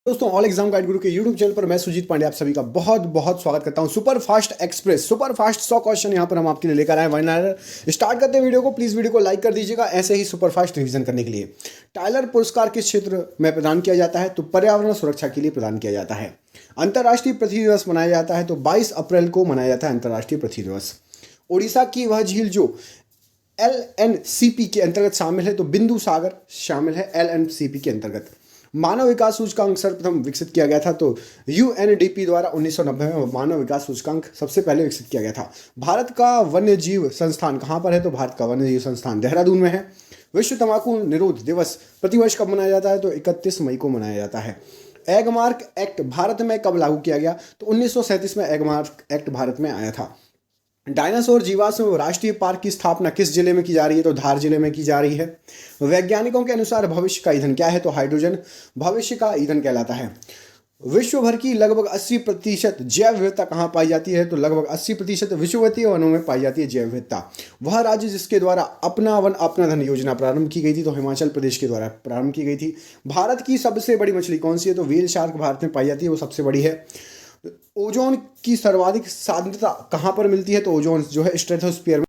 दोस्तों all exam guide गुरु के YouTube channel पर मैं सुजीत पांडे आप सभी का बहुत बहुत स्वागत करता हूं। Super fast express super fast 100 question यहां पर हम आपके लिए लेकर आए वन स्टार्ट करते हैं वीडियो को। प्लीज वीडियो को लाइक कर दीजिएगा ऐसे ही सुपर फास्ट रिवीजन करने के लिए। टाइलर पुरस्कार किस क्षेत्र में प्रदान किया जाता है? तो पर्यावरण सुरक्षा के लिए प्रदान किया जाता है। अंतर्राष्ट्रीय पृथ्वी दिवस मनाया जाता है तो 22 अप्रैल को मनाया जाता है अंतर्राष्ट्रीय पृथ्वी दिवस। उड़ीसा की वह झील जो LNCP के अंतर्गत शामिल है तो बिंदु सागर शामिल है LNCP के अंतर्गत। मानव विकास सूचकांक सर्वप्रथम विकसित किया गया था तो UNDP द्वारा 1990 में मानव विकास सूचकांक सबसे पहले विकसित किया गया था। भारत का वन्य जीव संस्थान कहाँ पर है? तो भारत का वन्य जीव संस्थान देहरादून में है। विश्व तंबाकू निरोध दिवस प्रतिवर्ष कब मनाया जाता है? तो 31 मई को मनाया जाता है। एगमार्क एक्ट भारत में कब लागू किया गया? तो 1937 में एगमार्क एक्ट भारत में आया था। डायनासोर जीवाश्म राष्ट्रीय पार्क की स्थापना किस जिले में की जा रही है? तो धार जिले में की जा रही है। वैज्ञानिकों के अनुसार भविष्य का ईंधन क्या है? तो हाइड्रोजन भविष्य का ईंधन कहलाता है। विश्व भर की लगभग 80% जैव विविधता कहाँ पाई जाती है? तो लगभग 80% विषुवतीय वनों में पाई जाती है जैव विविधता। वह राज्य जिसके द्वारा अपना वन अपना धन योजना प्रारंभ की गई थी तो हिमाचल प्रदेश के द्वारा प्रारंभ की गई थी। भारत की सबसे बड़ी मछली कौन सी है? तो व्हेल शार्क भारत में पाई जाती है, वो सबसे बड़ी है। ओजोन की सर्वाधिक सांद्रता कहां पर मिलती है? तो ओजोन जो है स्ट्रेटोस्फीयर में।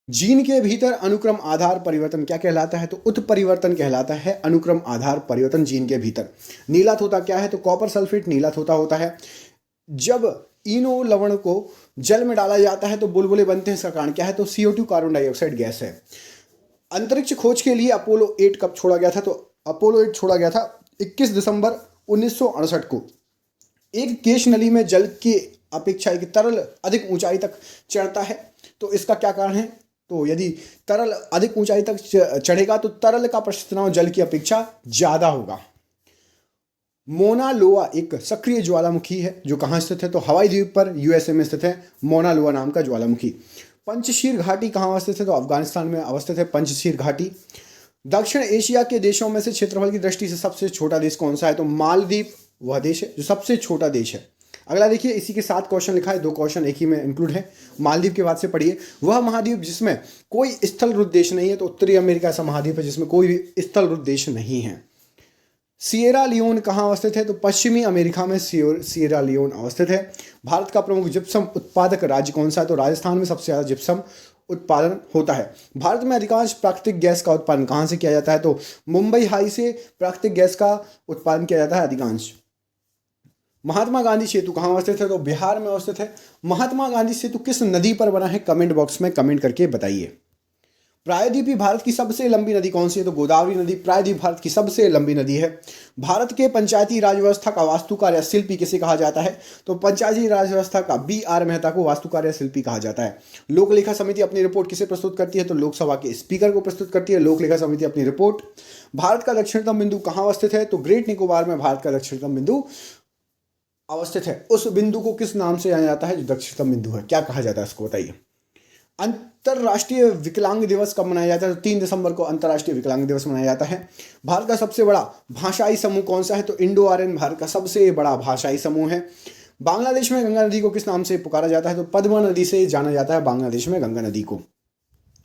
जीन के भीतर अनुक्रम आधार परिवर्तन क्या कहलाता है? तो उत्परिवर्तन कहलाता है अनुक्रम आधार परिवर्तन जीन के भीतर। नीला तोता क्या है? तो कॉपर सल्फेट नीला तोता होता है। जब इनो लवण को जल में डाला जाता है तो बुलबुले बनते हैं, इसका कारण क्या है? तो CO2 कार्बन डाइऑक्साइड गैस है। अंतरिक्ष खोज के लिए अपोलो 8 कब छोड़ा गया था? तो अपोलो 8 छोड़ा गया था 21 दिसंबर 1968 को। एक केश नली में जल की अपेक्षा एक तरल अधिक ऊंचाई तक चढ़ता है तो इसका क्या कारण है? तो यदि तरल अधिक ऊंचाई तक चढ़ेगा तो तरल का प्रश्न तनाव जल की अपेक्षा ज्यादा होगा। मोना लोआ एक सक्रिय ज्वालामुखी है जो कहाँ स्थित है? तो हवाई द्वीप पर USA में स्थित है मोना लोआ नाम का ज्वालामुखी। पंचशीर घाटी कहाँ अवस्थित है? तो अफगानिस्तान में अवस्थित है पंचशीर घाटी। दक्षिण एशिया के देशों में से क्षेत्रफल की दृष्टि से सबसे छोटा देश कौन सा है? तो मालदीव वह देश है जो सबसे छोटा देश है। अगला देखिए, इसी के 7 क्वेश्चन लिखा है, 2 क्वेश्चन एक ही में इंक्लूड है। मालदीव के बाद से पढ़िए, वह महाद्वीप जिसमें कोई स्थलरुद्ध देश नहीं है। तो उत्तरी अमेरिका ऐसा महाद्वीप है जिसमें कोई भी स्थलरुद्ध देश नहीं है। सिएरा लियोन कहाँ अवस्थित है? तो पश्चिमी अमेरिका में सिएरा लियोन अवस्थित है। भारत का प्रमुख जिप्सम उत्पादक राज्य कौन सा है? तो राजस्थान में सबसे ज्यादा जिप्सम उत्पादन होता है। भारत में अधिकांश प्राकृतिक गैस का उत्पादन कहाँ से किया जाता है? तो मुंबई हाई से प्राकृतिक गैस का उत्पादन किया जाता है अधिकांश। महात्मा गांधी सेतु कहाँ अवस्थित है? तो बिहार में अवस्थित है। महात्मा गांधी सेतु किस नदी पर बना है? कमेंट बॉक्स में कमेंट करके बताइए। प्रायद्वीपीय भारत की सबसे लंबी नदी कौन सी है? तो गोदावरी नदी प्रायद्वीप भारत की सबसे लंबी नदी है। भारत के पंचायती राज व्यवस्था का वास्तुकार या शिल्पी किसे कहा जाता है? तो पंचायती राज व्यवस्था का BR मेहता को वास्तुकार या शिल्पी कहा जाता है। लोक लेखा समिति अपनी रिपोर्ट किसे प्रस्तुत करती है? तो लोकसभा के स्पीकर को प्रस्तुत करती है लोक लेखा समिति अपनी रिपोर्ट। भारत का दक्षिणतम बिंदु कहाँ अवस्थित है? तो ग्रेट निकोबार में भारत का दक्षिणतम बिंदु अवस्थित है। उस बिंदु को किस नाम से जाना जाता है जो दक्षिणतम बिंदु है? क्या कहा जाता है इसको बताइए। अंतर्राष्ट्रीय विकलांग दिवस कब मनाया जाता है? तो 3 दिसंबर को अंतर्राष्ट्रीय विकलांग दिवस मनाया जाता है। भारत का सबसे बड़ा भाषाई समूह कौन सा है? तो इंडो आर्यन भारत का सबसे बड़ा भाषाई समूह है। बांग्लादेश में गंगा नदी को किस नाम से पुकारा जाता है? तो पद्मा नदी से जाना जाता है बांग्लादेश में गंगा नदी को।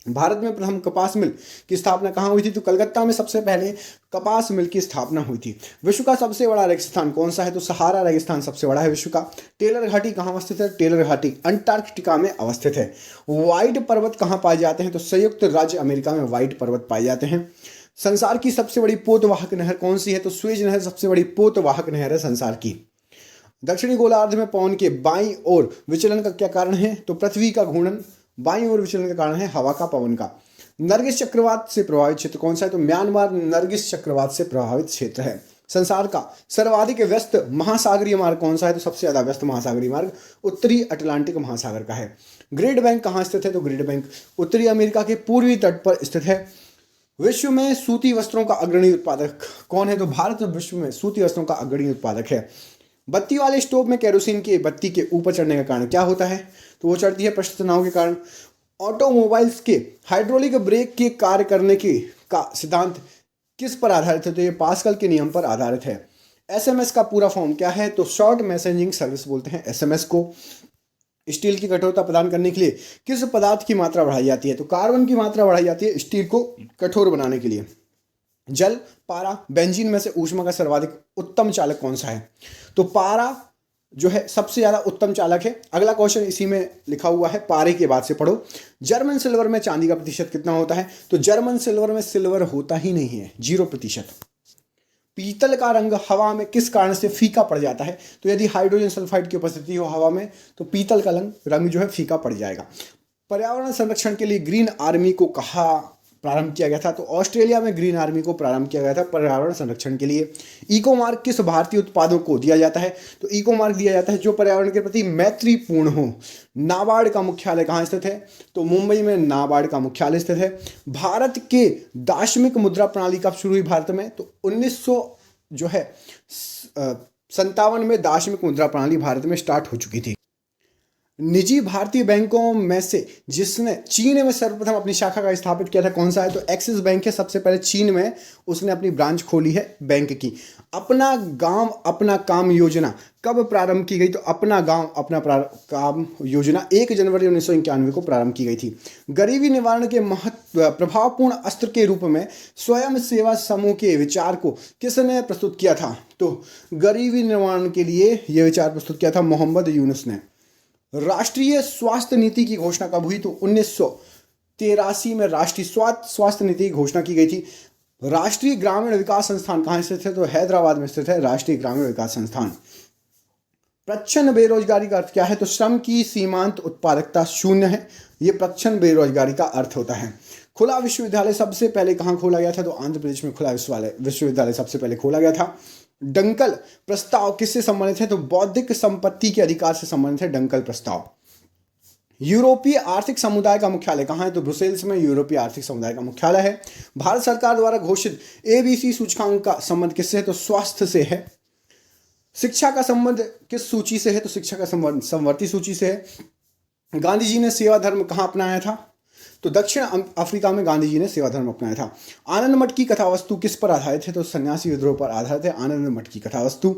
भारत में प्रथम कपास मिल की स्थापना कहाँ हुई थी? तो कलकत्ता में सबसे पहले कपास मिल की स्थापना हुई थी। विश्व का सबसे बड़ा रेगिस्तान कौन सा है? तो सहारा रेगिस्तान सबसे बड़ा है विश्व का। टेलर घाटी कहाँ अवस्थित है? टेलर घाटी अंटार्कटिका में अवस्थित है। व्हाइट पर्वत कहाँ पाए जाते हैं? तो संयुक्त राज्य अमेरिका में व्हाइट पर्वत पाए जाते हैं। संसार की सबसे बड़ी पोतवाहक नहर कौन सी है? तो स्वेज नहर सबसे बड़ी पोतवाहक नहर है संसार की। दक्षिणी गोलार्ध में पवन के बाईं ओर विचलन का क्या कारण है? तो पृथ्वी का घूर्णन बाईं ओर विचलन का कारण है हवा का पवन का। नरगिस चक्रवात से प्रभावित क्षेत्र कौन सा है? तो म्यांमार नरगिस चक्रवात से प्रभावित क्षेत्र है। संसार का सर्वाधिक व्यस्त महासागरीय मार्ग कौन सा है? तो सबसे ज्यादा व्यस्त महासागरीय मार्ग उत्तरी अटलांटिक महासागर का है। ग्रेट बैंक कहाँ स्थित है? तो ग्रेट बैंक उत्तरी अमेरिका के पूर्वी तट पर स्थित है। विश्व में सूती वस्त्रों का अग्रणी उत्पादक कौन है? तो भारत विश्व में सूती वस्त्रों का अग्रणी उत्पादक है। बत्ती वाले स्टोव में केरोसिन की बत्ती के ऊपर चढ़ने का कारण क्या होता है? तो वो चढ़ती है पृष्ठ तनाव के कारण। ऑटोमोबाइल्स के हाइड्रोलिक ब्रेक के कार्य करने की का सिद्धांत किस पर आधारित है? तो ये पास्कल के नियम पर आधारित है। SMS का पूरा फॉर्म क्या है? तो शॉर्ट मैसेजिंग सर्विस बोलते हैं SMS को। स्टील की कठोरता प्रदान करने के लिए किस पदार्थ की मात्रा बढ़ाई जाती है? तो कार्बन की मात्रा बढ़ाई जाती है स्टील को कठोर बनाने के लिए। जल, पारा, बेंजीन में से ऊष्मा का सर्वाधिक उत्तम चालक कौन सा है? तो पारा जो है सबसे ज्यादा उत्तम चालक है। अगला क्वेश्चन इसी में लिखा हुआ है, पारे के बाद से पढ़ो। जर्मन सिल्वर में चांदी का प्रतिशत कितना होता है? तो जर्मन सिल्वर में सिल्वर होता ही नहीं है, 0%। पीतल का रंग हवा में किस कारण से फीका पड़ जाता है? तो यदि हाइड्रोजन सल्फाइड की उपस्थिति हो हवा में तो पीतल का रंग जो है फीका पड़ जाएगा। पर्यावरण संरक्षण के लिए ग्रीन आर्मी को कहाँ प्रारंभ किया गया था? तो ऑस्ट्रेलिया में ग्रीन आर्मी को प्रारंभ किया गया था पर्यावरण संरक्षण के लिए। इको मार्क किस भारतीय उत्पादों को दिया जाता है? तो इको मार्क दिया जाता है जो पर्यावरण के प्रति मैत्रीपूर्ण हो। नाबार्ड का मुख्यालय कहाँ स्थित है? तो मुंबई में नाबार्ड का मुख्यालय स्थित है। भारत के दार्शनिक मुद्रा प्रणाली कब शुरू हुई भारत में? तो 1900 जो है 57 में दार्शनिक मुद्रा प्रणाली भारत में स्टार्ट हो चुकी थी। निजी भारतीय बैंकों में से जिसने चीन में सर्वप्रथम अपनी शाखा का स्थापित किया था कौन सा है? तो एक्सिस बैंक है। सबसे पहले चीन में उसने अपनी ब्रांच खोली है बैंक की। अपना गांव अपना काम योजना कब प्रारंभ की गई? तो अपना गांव अपना काम योजना 1 जनवरी 1991 को प्रारंभ की गई थी। गरीबी निवारण के प्रभावपूर्ण अस्त्र के रूप में स्वयं सेवा समूह के विचार को किसने प्रस्तुत किया था? तो गरीबी निवारण के लिए यह विचार प्रस्तुत किया था मोहम्मद यूनुस ने। राष्ट्रीय स्वास्थ्य नीति की घोषणा कब हुई? तो 1983 में राष्ट्रीय स्वास्थ्य नीति की घोषणा की गई थी। राष्ट्रीय ग्रामीण विकास संस्थान कहाँ स्थित है? तो हैदराबाद में स्थित है राष्ट्रीय ग्रामीण विकास संस्थान। प्रच्छन्न बेरोजगारी का अर्थ क्या है? तो श्रम की सीमांत उत्पादकता शून्य है, ये प्रच्छन्न बेरोजगारी का अर्थ होता है। खुला विश्वविद्यालय सबसे पहले कहाँ खोला गया था? तो आंध्र प्रदेश में खुला विश्वविद्यालय सबसे पहले खोला गया था। डंकल प्रस्ताव किससे संबंधित है? तो बौद्धिक संपत्ति के अधिकार से संबंधित है डंकल प्रस्ताव। यूरोपीय आर्थिक समुदाय का मुख्यालय कहाँ है? तो ब्रुसेल्स में यूरोपीय आर्थिक समुदाय का मुख्यालय है। भारत सरकार द्वारा घोषित ABC सूचकांक का संबंध किससे है? तो स्वास्थ्य से है। शिक्षा का संबंध किस सूची से है? तो शिक्षा का संबंध समवर्ती सूची से है। गांधी जी ने सेवा धर्म कहाँ अपनाया था? तो दक्षिण अफ्रीका में गांधी जी ने सेवा धर्म अपनाया था। आनंद मठ की कथावस्तु किस पर आधारित है? तो सन्यासी विद्रोह पर आधारित है आनंद मठ की कथावस्तु।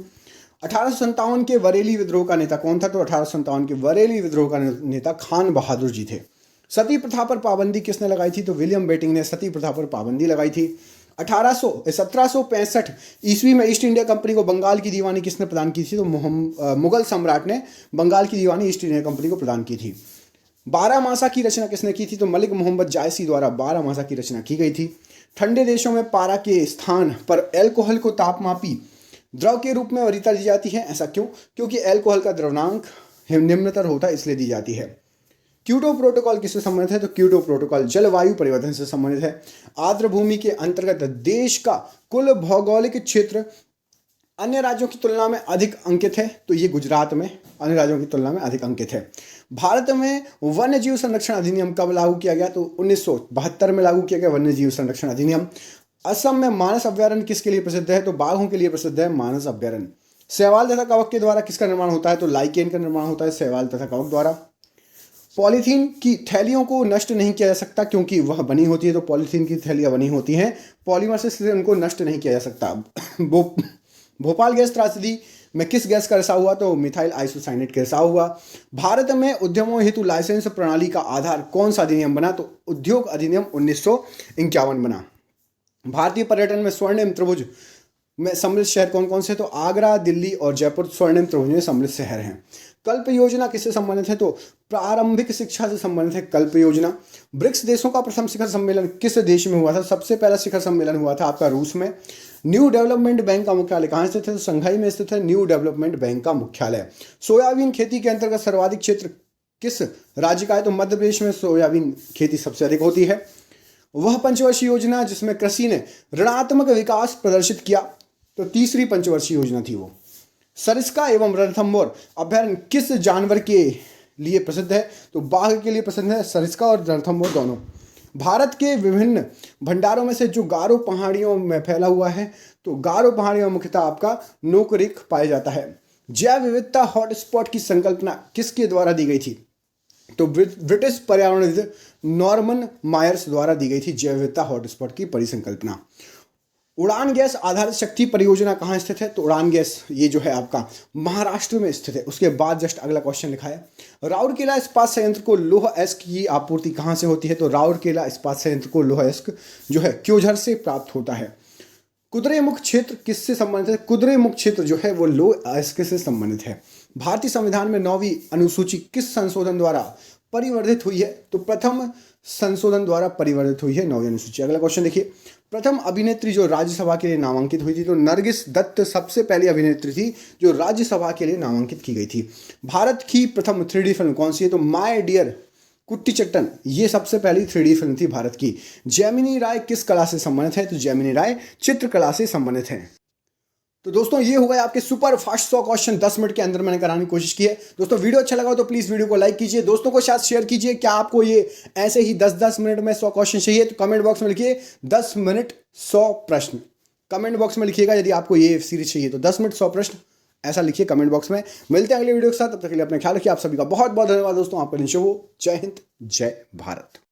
1857 के बरेली विद्रोह का नेता कौन था? तो 1857 के बरेली विद्रोह का नेता खान बहादुर जी थे। सती प्रथा पर पाबंदी किसने लगाई थी? तो विलियम बेटिंग ने सती प्रथा पर पाबंदी लगाई थी। 1765 ईस्वी में ईस्ट इंडिया कंपनी को बंगाल की दीवानी किसने प्रदान की थी? तो मुगल सम्राट ने बंगाल की दीवानी ईस्ट इंडिया कंपनी को प्रदान की थी। 12 मासा की रचना किसने की थी? तो मलिक मोहम्मद जायसी द्वारा 12 मासा की रचना की गई थी। ठंडे देशों में पारा के स्थान पर अल्कोहल को तापमापी द्रव के रूप में वरीयता दी जाती है, ऐसा क्यों? क्योंकि अल्कोहल का द्रवणांक निम्नतर होता है, इसलिए दी जाती है। क्योटो प्रोटोकॉल किससे संबंधित है? तो क्योटो प्रोटोकॉल जलवायु परिवर्तन से संबंधित है। आर्द्र भूमि के अंतर्गत देश का कुल भौगोलिक क्षेत्र अन्य राज्यों की तुलना में अधिक अंकित है, तो ये गुजरात में अन्य राज्यों की तुलना में अधिक अंकित है। भारत में वन्य जीव संरक्षण अधिनियम कब लागू किया गया? तो 1972 में लागू किया गया वन्य जीव संरक्षण अधिनियम। असम में मानस अभ्यारण्य किसके लिए प्रसिद्ध है? तो बाघों के लिए प्रसिद्ध है मानस अभ्यारण्य। शैवाल तथा कवक के द्वारा किसका निर्माण होता है? तो लाइकेन का निर्माण होता है शैवाल तथा कवक द्वारा। पॉलीथीन की थैलियों को नष्ट नहीं किया जा सकता क्योंकि वह बनी होती है, तो पॉलीथीन की थैलियाँ बनी होती हैं पॉलीमर से, इसलिए उनको नष्ट नहीं किया जा सकता। भोपाल गैस त्रासदी में किस गैस का रिसाव हुआ? तो मिथाइल आइसोसाइनेट का रिसाव हुआ। भारत में उद्यमों हेतु लाइसेंस प्रणाली का आधार कौन सा अधिनियम बना? तो उद्योग अधिनियम 1951 बना। भारतीय पर्यटन में स्वर्णिम त्रिभुज में सम्मिलित शहर कौन कौन से? तो आगरा, दिल्ली और जयपुर स्वर्णिम त्रिभुज में सम्मिलित शहर हैं। कल्प योजना किससे संबंधित है? तो प्रारंभिक शिक्षा से संबंधित है कल्प योजना। ब्रिक्स देशों का प्रथम शिखर सम्मेलन किस देश में हुआ था? सबसे पहला शिखर सम्मेलन हुआ था आपका रूस में। न्यू डेवलपमेंट बैंक का मुख्यालय कहाँ स्थित है? तो शंघाई में स्थित है न्यू डेवलपमेंट बैंक का मुख्यालय। सोयाबीन खेती के अंतर्गत सर्वाधिक क्षेत्र किस राज्य का है? तो मध्य प्रदेश में सोयाबीन खेती सबसे अधिक होती है। वह पंचवर्षीय योजना जिसमें कृषि ने ऋणात्मक विकास प्रदर्शित किया, तो तीसरी पंचवर्षीय योजना थी वो। सरिस्का एवं रणथंभौर अभ्यारण्य किस जानवर के लिए प्रसिद्ध है? तो बाघ के लिए प्रसिद्ध है, सरिस्का और रणथंभौर दोनों। भारत के विभिन्न भंडारों में से जो गारो पहाड़ियों में फैला हुआ है, तो गारो पहाड़ियों में मुख्यतः आपका नोकरेक पाया जाता है। जैव विविधता हॉटस्पॉट की संकल्पना किसके द्वारा दी गई थी? तो ब्रिटिश पर्यावरणविद नॉर्मन मायर्स द्वारा दी गई थी जैव विविधता हॉटस्पॉट की परिसंकल्पना। उड़ान गैस आधारित शक्ति परियोजना कहाँ स्थित है? तो उड़ान गैस ये जो है आपका महाराष्ट्र में स्थित है। उसके बाद जस्ट अगला क्वेश्चन लिखा है, राउरकेला इस्पात संयंत्र को लौह अयस्क की आपूर्ति कहाँ से होती है? तो राउरकेला इस्पात संयंत्र को लौह अयस्क जो है क्योंझर से प्राप्त होता है। कुद्रेमुख क्षेत्र किससे संबंधित है? कुद्रेमुख क्षेत्र जो है वो लो अयस्क से संबंधित है। भारतीय संविधान में 9वीं अनुसूची किस संशोधन द्वारा परिवर्धित हुई है? तो प्रथम संशोधन द्वारा परिवर्धित हुई है 9वीं अनुसूची। अगला क्वेश्चन देखिए, प्रथम अभिनेत्री जो राज्यसभा के लिए नामांकित हुई थी, तो नरगिस दत्त सबसे पहली अभिनेत्री थी जो राज्यसभा के लिए नामांकित की गई थी। भारत की प्रथम 3D फिल्म कौन सी है? तो माय डियर कुट्टी चट्टन, ये सबसे पहली 3D फिल्म थी भारत की। जैमिनी राय किस कला से संबंधित है? तो जैमिनी राय चित्रकला से संबंधित है। तो दोस्तों ये हो गए आपके सुपर फास्ट 100 क्वेश्चन 10 मिनट के अंदर मैंने कराने की कोशिश की है। दोस्तों वीडियो अच्छा लगा तो प्लीज वीडियो को लाइक कीजिए, दोस्तों को साथ शेयर कीजिए। क्या आपको ये ऐसे ही 10-10 मिनट में 100 क्वेश्चन चाहिए? तो कमेंट बॉक्स में लिखिए 10 मिनट 100 प्रश्न। कमेंट बॉक्स में लिखिएगा यदि आपको ये सीरीज चाहिए तो 10 मिनट 100 प्रश्न ऐसा लिखिए कमेंट बॉक्स में। मिलते हैं अगले वीडियो के साथ, तब तक के लिए अपने ख्याल रखिए। आप सभी का बहुत बहुत धन्यवाद दोस्तों। आपका दिन शुभ हो। जय हिंद, जय भारत।